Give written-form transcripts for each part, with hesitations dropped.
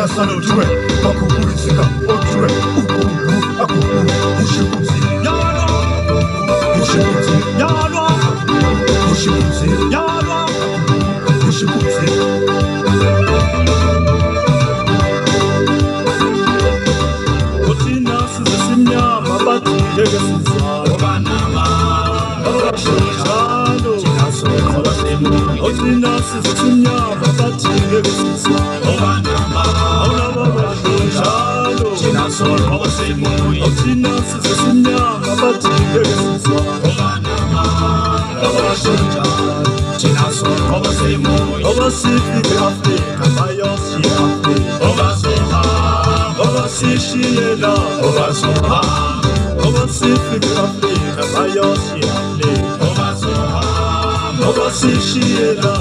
salo tuwe bakubulizika otuwe ukubu akubu mushibuzi yalwa mushibuzi yalwa mushibuzi yalwa mushibuzi otina sizesimnyama bathi ngeke sizalo banama abashojalo otina sizesimnyama bathi ngeke sizalo banama abashojalo otina sizesimnyama bathi ngeke sizalo banama abashojalo obasifike Afrika bayoshiya Afrika obasishiyela obasifike Afrika bayoshiya Afrika obasishiyela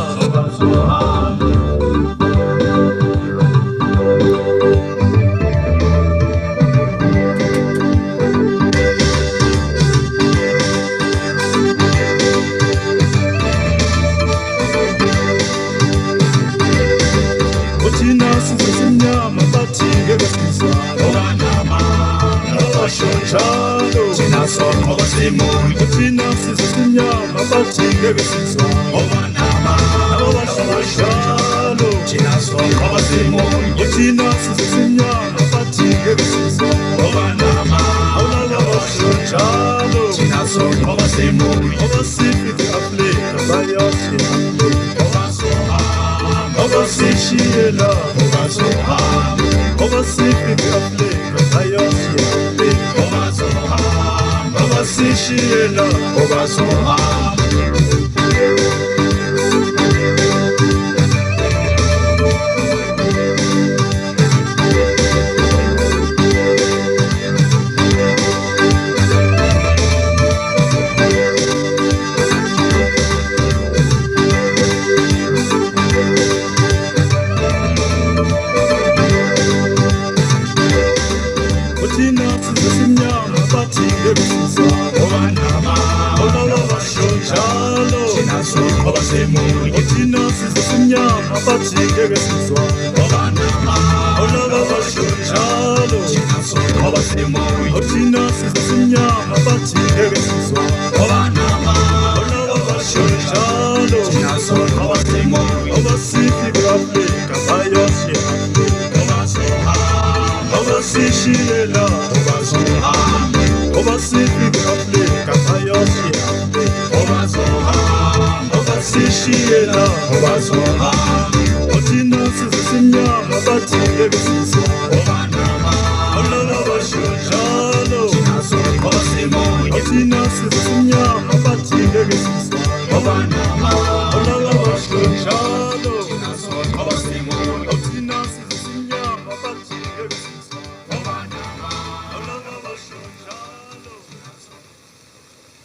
Utina sizesimnyama bathi ngeke sizalo abashojalo utina sizesimnyama bathi ngeke sizalo abashojalo obasifike Afrika bayoshiya obasishiyela obasifike Afrika bayoshiya obasishiyela Otina sizesimnyama bathi ngeke sizalo abashojalo otina sizesimnyama bathi ngeke sizalo abashojalo obasifike Afrika bayoshiya obasishiyela obasifike Afrika bayoshiya obasishiyela otina sizesimnyama bathi ngeke sizalo